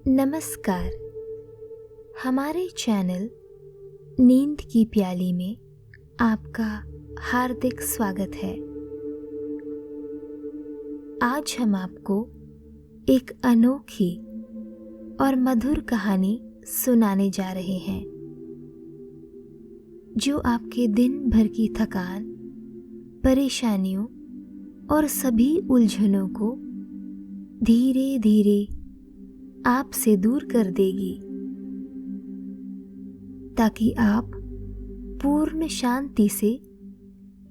नमस्कार। हमारे चैनल नींद की प्याली में आपका हार्दिक स्वागत है। आज हम आपको एक अनोखी और मधुर कहानी सुनाने जा रहे हैं जो आपके दिन भर की थकान, परेशानियों और सभी उलझनों को धीरे धीरे आपसे दूर कर देगी, ताकि आप पूर्ण शांति से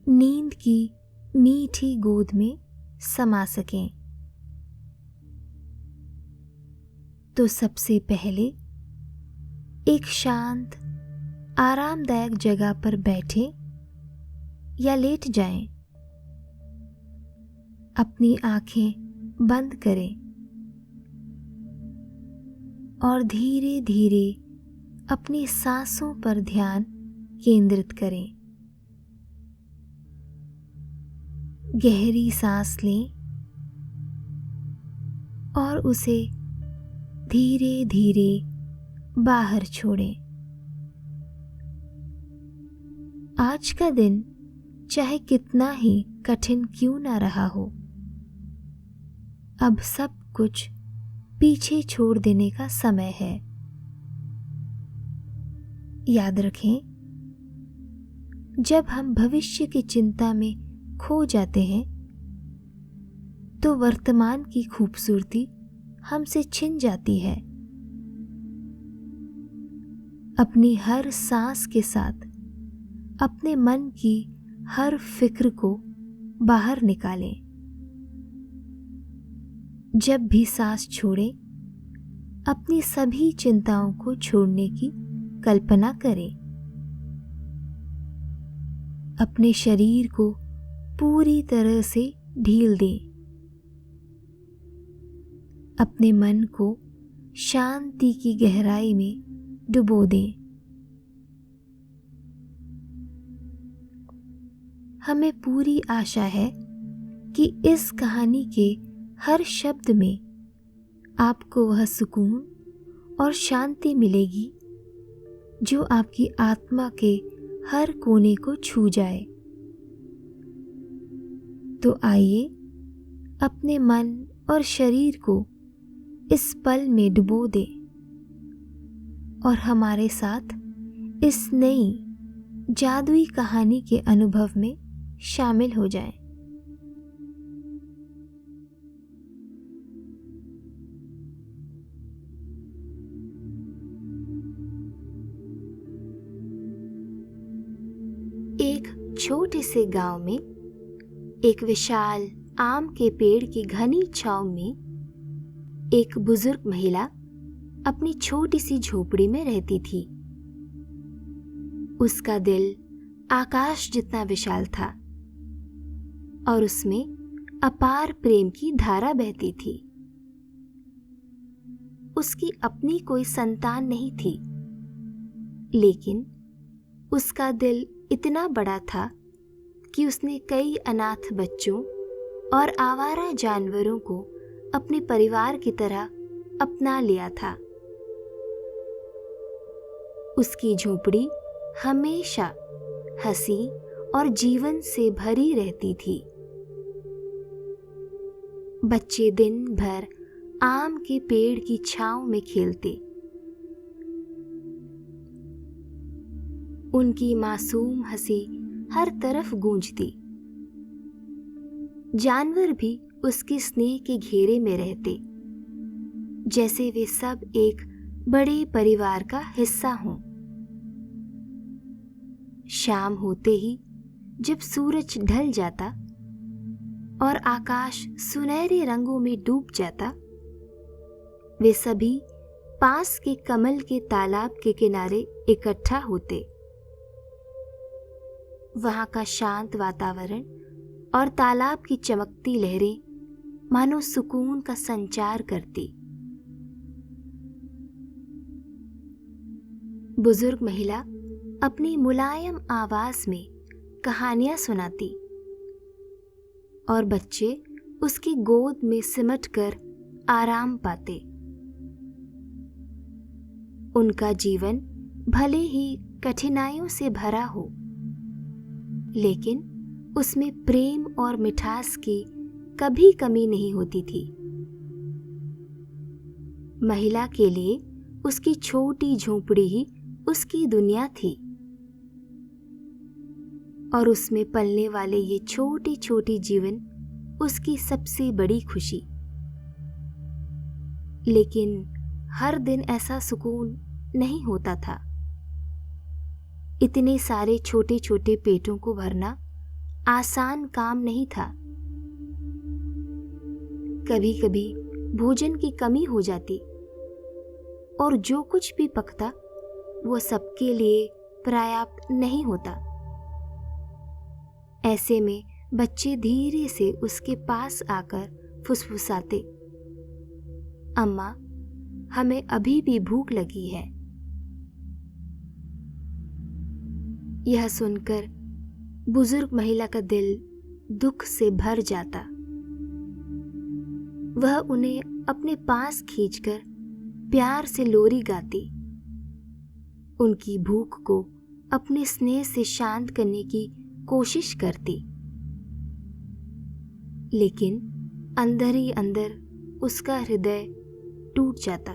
नींद की मीठी गोद में समा सकें। तो सबसे पहले एक शांत, आरामदायक जगह पर बैठें या लेट जाएं। अपनी आंखें बंद करें और धीरे धीरे अपनी सांसों पर ध्यान केंद्रित करें। गहरी सांस लें और उसे धीरे धीरे बाहर छोड़ें। आज का दिन चाहे कितना ही कठिन क्यों ना रहा हो, अब सब कुछ पीछे छोड़ देने का समय है। याद रखें, जब हम भविष्य की चिंता में खो जाते हैं तो वर्तमान की खूबसूरती हमसे छिन जाती है। अपनी हर सांस के साथ अपने मन की हर फिक्र को बाहर निकालें। जब भी सांस छोड़ें, अपनी सभी चिंताओं को छोड़ने की कल्पना करें। अपने शरीर को पूरी तरह से ढील दें। अपने मन को शांति की गहराई में डुबो दें। हमें पूरी आशा है कि इस कहानी के हर शब्द में आपको वह सुकून और शांति मिलेगी जो आपकी आत्मा के हर कोने को छू जाए। तो आइए अपने मन और शरीर को इस पल में डुबो दें और हमारे साथ इस नई जादुई कहानी के अनुभव में शामिल हो जाएं। एक छोटे से गांव में एक विशाल आम के पेड़ की घनी छांव में एक बुजुर्ग महिला अपनी छोटी सी झोपड़ी में रहती थी। उसका दिल आकाश जितना विशाल था और उसमें अपार प्रेम की धारा बहती थी। उसकी अपनी कोई संतान नहीं थी, लेकिन उसका दिल इतना बड़ा था कि उसने कई अनाथ बच्चों और आवारा जानवरों को अपने परिवार की तरह अपना लिया था। उसकी झोपड़ी हमेशा हंसी और जीवन से भरी रहती थी। बच्चे दिन भर आम के पेड़ की छांव में खेलते। उनकी मासूम हंसी हर तरफ गूंजती। जानवर भी उसके स्नेह के घेरे में रहते, जैसे वे सब एक बड़े परिवार का हिस्सा हों। शाम होते ही जब सूरज ढल जाता और आकाश सुनहरे रंगों में डूब जाता, वे सभी पास के कमल के तालाब के किनारे इकट्ठा होते। वहां का शांत वातावरण और तालाब की चमकती लहरें मानो सुकून का संचार करती। बुजुर्ग महिला अपनी मुलायम आवाज में कहानियां सुनाती और बच्चे उसकी गोद में सिमटकर आराम पाते। उनका जीवन भले ही कठिनाइयों से भरा हो, लेकिन उसमें प्रेम और मिठास की कभी कमी नहीं होती थी। महिला के लिए उसकी छोटी झोंपड़ी ही उसकी दुनिया थी और उसमें पलने वाले ये छोटे छोटे जीवन उसकी सबसे बड़ी खुशी। लेकिन हर दिन ऐसा सुकून नहीं होता था। इतने सारे छोटे छोटे पेटों को भरना आसान काम नहीं था। कभी कभी भोजन की कमी हो जाती और जो कुछ भी पकता वो सबके लिए पर्याप्त नहीं होता। ऐसे में बच्चे धीरे से उसके पास आकर फुसफुसाते, अम्मा, हमें अभी भी भूख लगी है। यह सुनकर बुजुर्ग महिला का दिल दुख से भर जाता। वह उन्हें अपने पास खींचकर प्यार से लोरी गाती, उनकी भूख को अपने स्नेह से शांत करने की कोशिश करती। लेकिन अंदर ही अंदर उसका हृदय टूट जाता।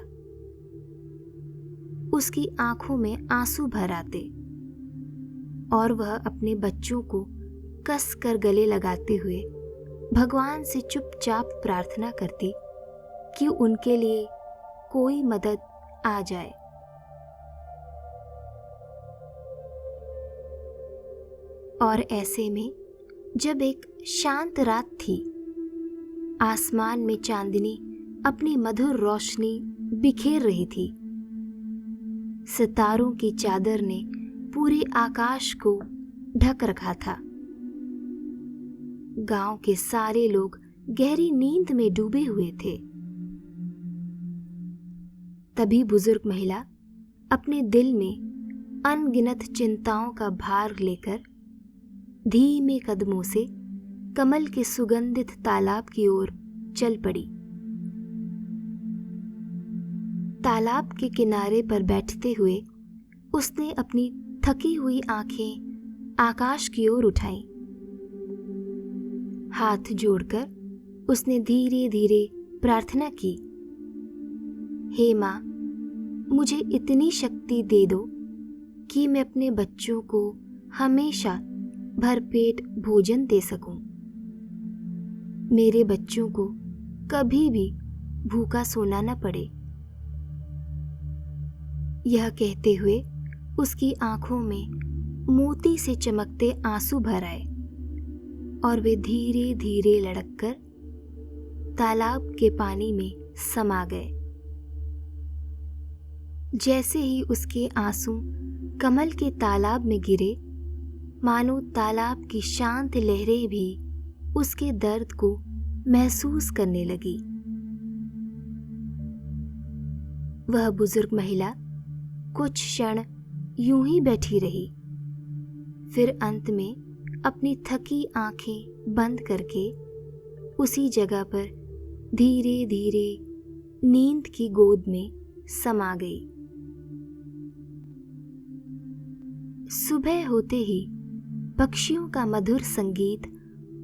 उसकी आंखों में आंसू भर आते और वह अपने बच्चों को कस कर गले लगाते हुए भगवान से चुपचाप प्रार्थना करती कि उनके लिए कोई मदद आ जाए। और ऐसे में जब एक शांत रात थी, आसमान में चांदनी अपनी मधुर रोशनी बिखेर रही थी। सितारों की चादर ने पूरे आकाश को ढक रखा था। गांव के सारे लोग गहरी नींद में डूबे हुए थे। तभी बुजुर्ग महिला अपने दिल में अनगिनत चिंताओं का भार लेकर धीमे कदमों से कमल के सुगंधित तालाब की ओर चल पड़ी। तालाब के किनारे पर बैठते हुए उसने अपनी थकी हुई आंखें आकाश की ओर उठाईं। हाथ जोड़कर उसने धीरे धीरे प्रार्थना की, हे माँ, मुझे इतनी शक्ति दे दो कि मैं अपने बच्चों को हमेशा भरपेट भोजन दे सकूं। मेरे बच्चों को कभी भी भूखा सोना न पड़े। यह कहते हुए उसकी आंखों में मोती से चमकते आंसू भर आए और वे धीरे धीरे लढ़ककर तालाब के पानी में समा गए। जैसे ही उसके आंसू कमल के तालाब में गिरे, मानो तालाब की शांत लहरें भी उसके दर्द को महसूस करने लगी। वह बुजुर्ग महिला कुछ क्षण यूं ही बैठी रही, फिर अंत में अपनी थकी आंखें बंद करके उसी जगह पर धीरे धीरे नींद की गोद में समा गई। सुबह होते ही पक्षियों का मधुर संगीत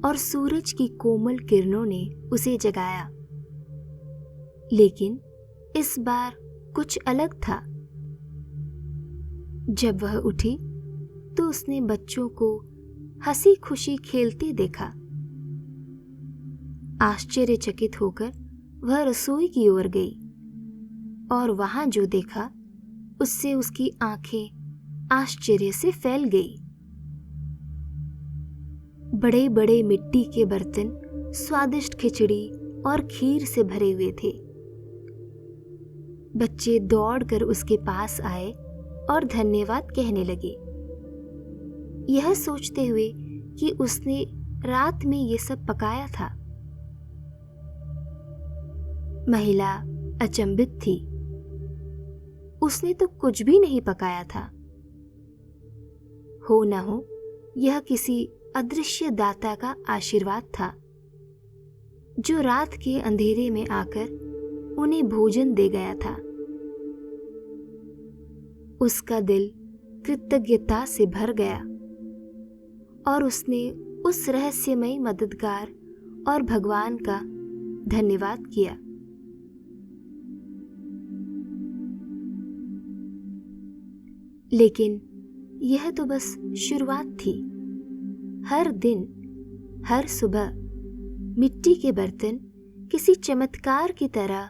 और सूरज की कोमल किरणों ने उसे जगाया, लेकिन इस बार कुछ अलग था। जब वह उठी तो उसने बच्चों को हंसी खुशी खेलते देखा। आश्चर्यचकित होकर वह रसोई की ओर गई और वहां जो देखा उससे उसकी आंखें आश्चर्य से फैल गई। बड़े बड़े मिट्टी के बर्तन स्वादिष्ट खिचड़ी और खीर से भरे हुए थे। बच्चे दौड़कर उसके पास आए और धन्यवाद कहने लगे, यह सोचते हुए कि उसने रात में ये सब पकाया था। महिला अचंभित थी, उसने तो कुछ भी नहीं पकाया था। हो न हो यह किसी अदृश्य दाता का आशीर्वाद था, जो रात के अंधेरे में आकर उन्हें भोजन दे गया था। उसका दिल कृतज्ञता से भर गया और उसने उस रहस्यमयी मददगार और भगवान का धन्यवाद किया। लेकिन यह तो बस शुरुआत थी। हर दिन, हर सुबह मिट्टी के बर्तन किसी चमत्कार की तरह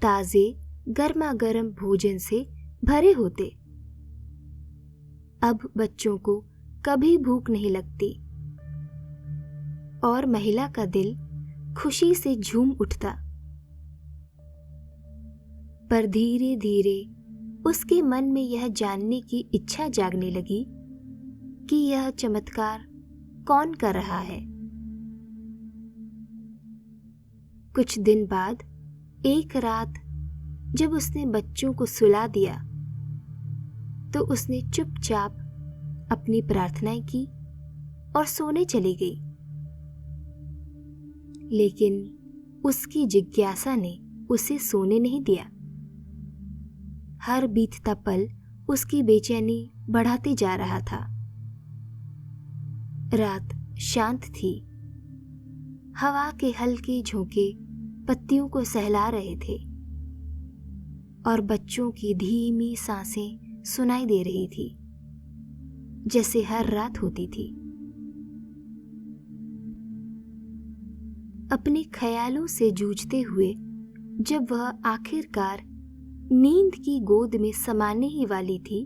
ताजे गर्मागर्म भोजन से भरे होते। अब बच्चों को कभी भूख नहीं लगती और महिला का दिल खुशी से झूम उठता। पर धीरे धीरे उसके मन में यह जानने की इच्छा जागने लगी कि यह चमत्कार कौन कर रहा है। कुछ दिन बाद एक रात जब उसने बच्चों को सुला दिया तो उसने चुपचाप अपनी प्रार्थनाएं की और सोने चली गई। लेकिन उसकी जिज्ञासा ने उसे सोने नहीं दिया। हर बीतता पल उसकी बेचैनी बढ़ाते जा रहा था। रात शांत थी। हवा के हल्के झोंके पत्तियों को सहला रहे थे और बच्चों की धीमी सांसें सुनाई दे रही थी, जैसे हर रात होती थी। अपने ख्यालों से जूझते हुए जब वह आखिरकार नींद की गोद में समाने ही वाली थी,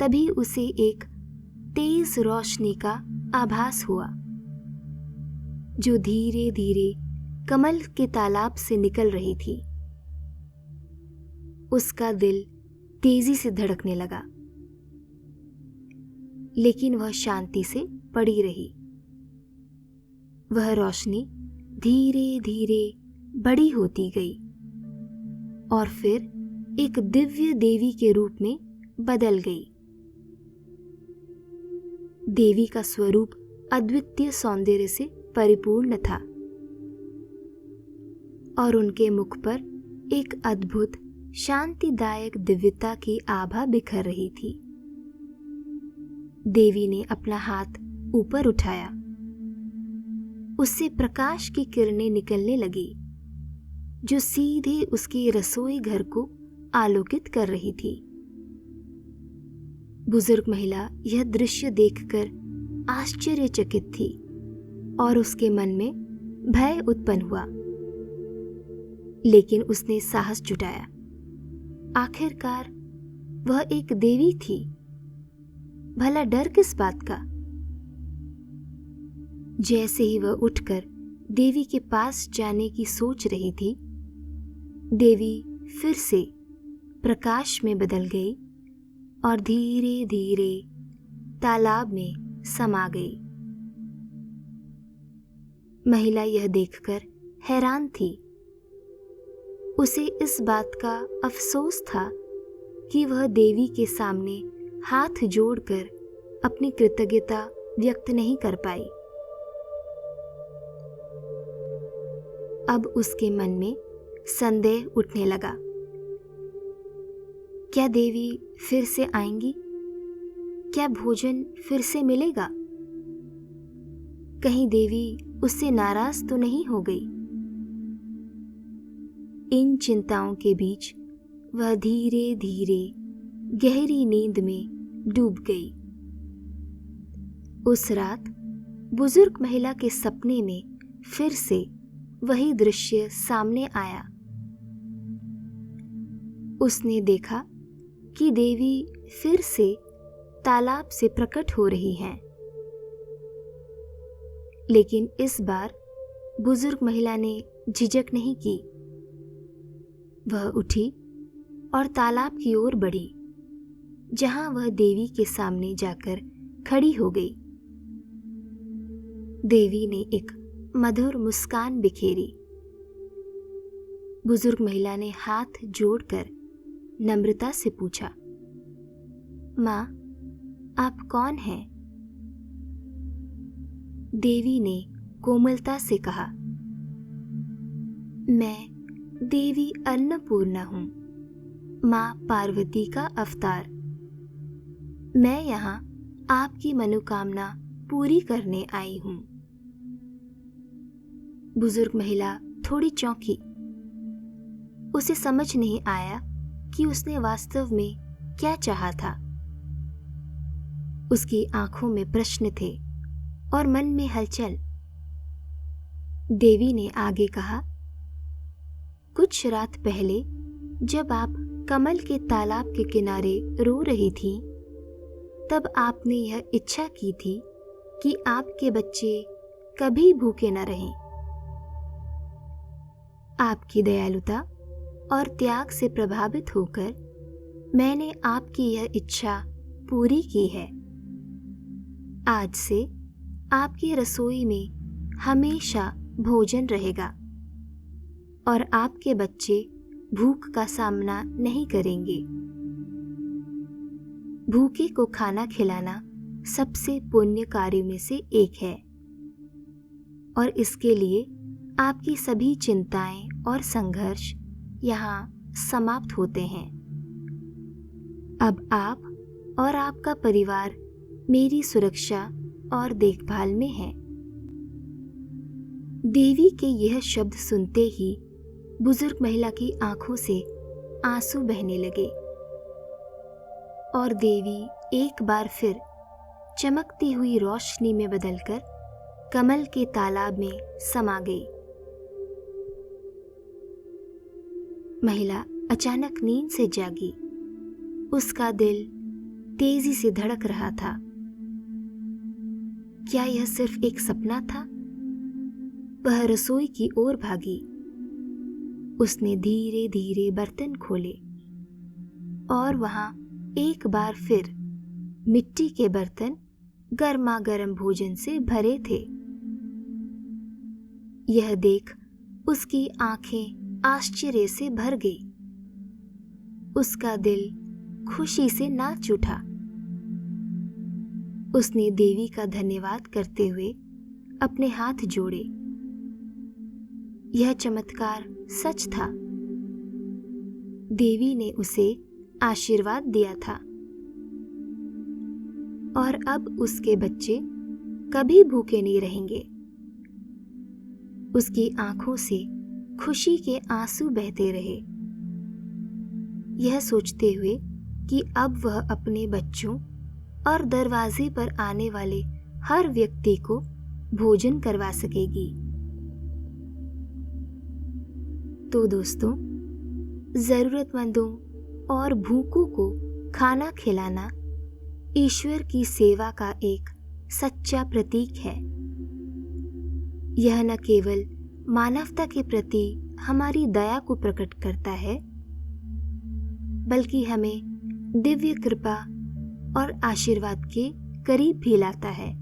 तभी उसे एक तेज रोशनी का आभास हुआ जो धीरे धीरे कमल के तालाब से निकल रही थी। उसका दिल तेजी से धड़कने लगा, लेकिन वह शांति से पड़ी रही। वह रोशनी धीरे धीरे बड़ी होती गई और फिर एक दिव्य देवी के रूप में बदल गई। देवी का स्वरूप अद्वितीय सौंदर्य से परिपूर्ण था और उनके मुख पर एक अद्भुत शांतिदायक दिव्यता की आभा बिखर रही थी। देवी ने अपना हाथ ऊपर उठाया। उससे प्रकाश की किरणें निकलने लगी जो सीधे उसके रसोई घर को आलोकित कर रही थी। बुजुर्ग महिला यह दृश्य देखकर आश्चर्यचकित थी और उसके मन में भय उत्पन्न हुआ, लेकिन उसने साहस जुटाया। आखिरकार वह एक देवी थी, भला डर किस बात का। जैसे ही वह उठकर देवी के पास जाने की सोच रही थी, देवी फिर से प्रकाश में बदल गई और धीरे धीरे तालाब में समा गई। महिला यह देखकर हैरान थी। उसे इस बात का अफसोस था कि वह देवी के सामने हाथ जोड़कर अपनी कृतज्ञता व्यक्त नहीं कर पाई। अब उसके मन में संदेह उठने लगा। क्या देवी फिर से आएंगी? क्या भोजन फिर से मिलेगा? कहीं देवी उससे नाराज तो नहीं हो गई? इन चिंताओं के बीच वह धीरे धीरे गहरी नींद में डूब गई। उस रात बुजुर्ग महिला के सपने में फिर से वही दृश्य सामने आया। उसने देखा कि देवी फिर से तालाब से प्रकट हो रही हैं। लेकिन इस बार बुजुर्ग महिला ने झिझक नहीं की। वह उठी और तालाब की ओर बढ़ी, जहां वह देवी के सामने जाकर खड़ी हो गई। देवी ने एक मधुर मुस्कान बिखेरी। बुजुर्ग महिला ने हाथ जोड़कर नम्रता से पूछा, माँ, आप कौन हैं? देवी ने कोमलता से कहा, मैं देवी अन्नपूर्णा हूं। माँ पार्वती का अवतार। मैं यहाँ आपकी मनोकामना पूरी करने आई हूँ। बुजुर्ग महिला थोड़ी चौंकी। उसे समझ नहीं आया कि उसने वास्तव में क्या चाहा था। उसकी आंखों में प्रश्न थे और मन में हलचल। देवी ने आगे कहा, कुछ रात पहले जब आप कमल के तालाब के किनारे रो रही थीं, तब आपने यह इच्छा की थी कि आपके बच्चे कभी भूखे न रहें। आपकी दयालुता और त्याग से प्रभावित होकर मैंने आपकी यह इच्छा पूरी की है। आज से आपकी रसोई में हमेशा भोजन रहेगा और आपके बच्चे भूख का सामना नहीं करेंगे। भूखे को खाना खिलाना सबसे पुण्य कार्यों में से एक है और इसके लिए आपकी सभी चिंताएं और संघर्ष यहाँ समाप्त होते हैं। अब आप और आपका परिवार मेरी सुरक्षा और देखभाल में है। देवी के यह शब्द सुनते ही बुजुर्ग महिला की आंखों से आंसू बहने लगे और देवी एक बार फिर चमकती हुई रोशनी में बदलकर कमल के तालाब में समा गई। महिला अचानक नींद से जागी। उसका दिल तेजी से धड़क रहा था। क्या यह सिर्फ एक सपना था? वह रसोई की ओर भागी। उसने धीरे धीरे बर्तन खोले और वहां एक बार फिर मिट्टी के बर्तन गर्मा गर्म भोजन से भरे थे। यह देख उसकी आंखें आश्चर्य से भर गई। उसका दिल खुशी से नाच उठा। उसने देवी का धन्यवाद करते हुए अपने हाथ जोड़े। यह चमत्कार सच था। देवी ने उसे आशीर्वाद दिया था और अब उसके बच्चे कभी भूखे नहीं रहेंगे। उसकी आंखों से खुशी के आंसू बहते रहे, यह सोचते हुए कि अब वह अपने बच्चों और दरवाजे पर आने वाले हर व्यक्ति को भोजन करवा सकेगी। तो दोस्तों, जरूरतमंदों और भूखों को खाना खिलाना ईश्वर की सेवा का एक सच्चा प्रतीक है। यह न केवल मानवता के प्रति हमारी दया को प्रकट करता है, बल्कि हमें दिव्य कृपा और आशीर्वाद के करीब भी लाता है।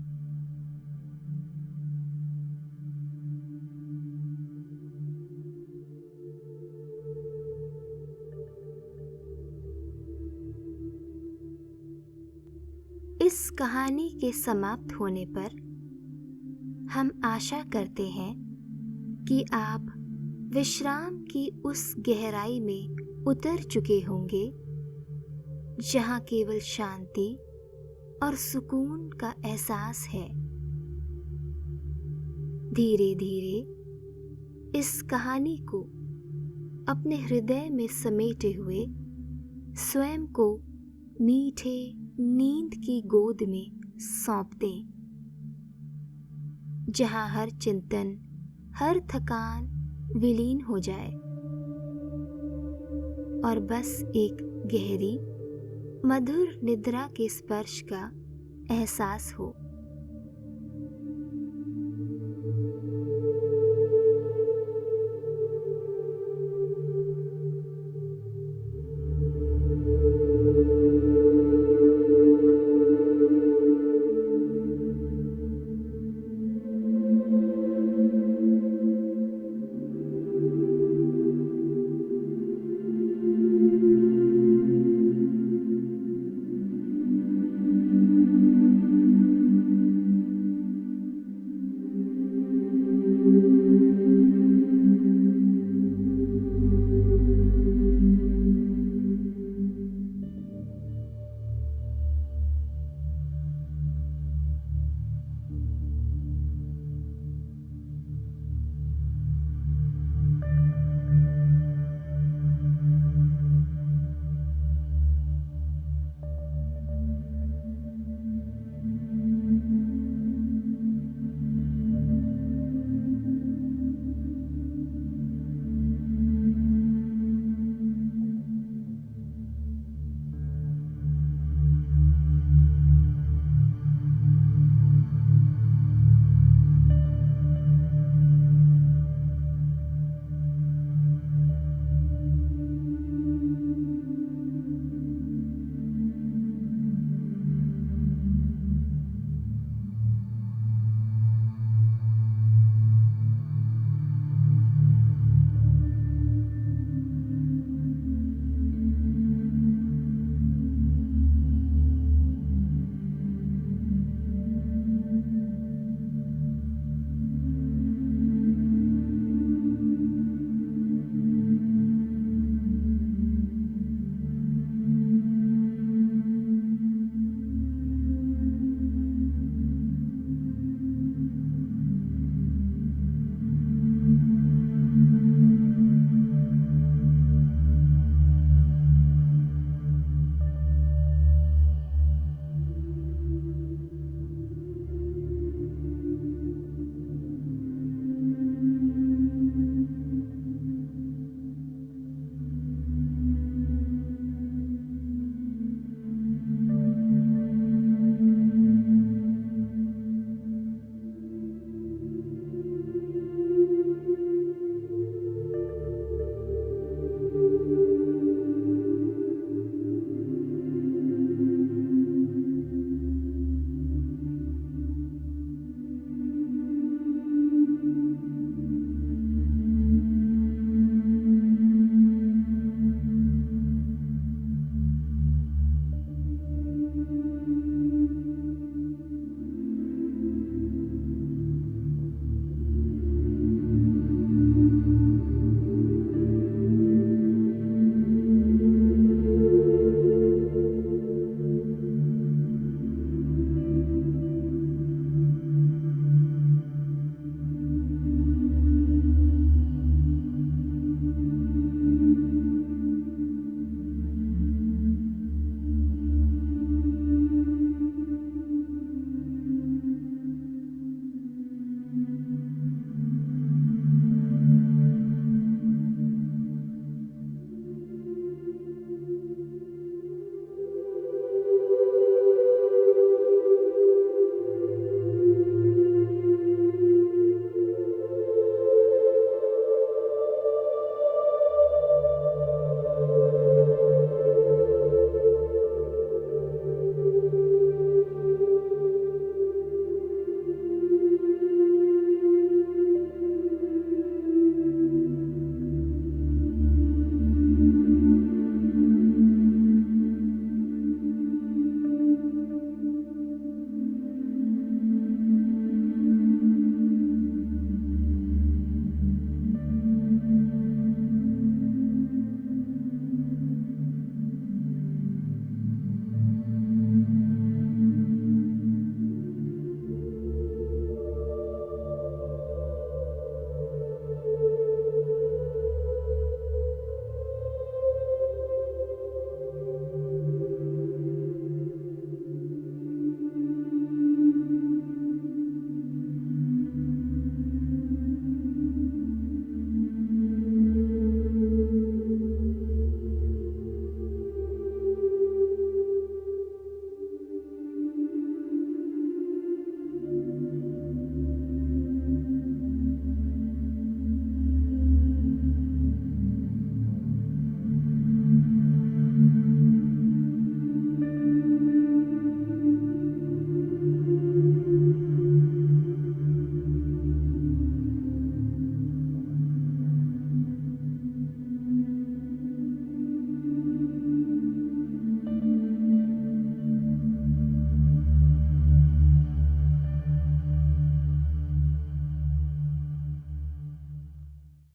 इस कहानी के समाप्त होने पर हम आशा करते हैं कि आप विश्राम की उस गहराई में उतर चुके होंगे जहां केवल शांति और सुकून का एहसास है। धीरे धीरे इस कहानी को अपने हृदय में समेटे हुए स्वयं को मीठे नींद की गोद में सौंप दें, जहां हर चिंतन, हर थकान विलीन हो जाए और बस एक गहरी मधुर निद्रा के स्पर्श का एहसास हो।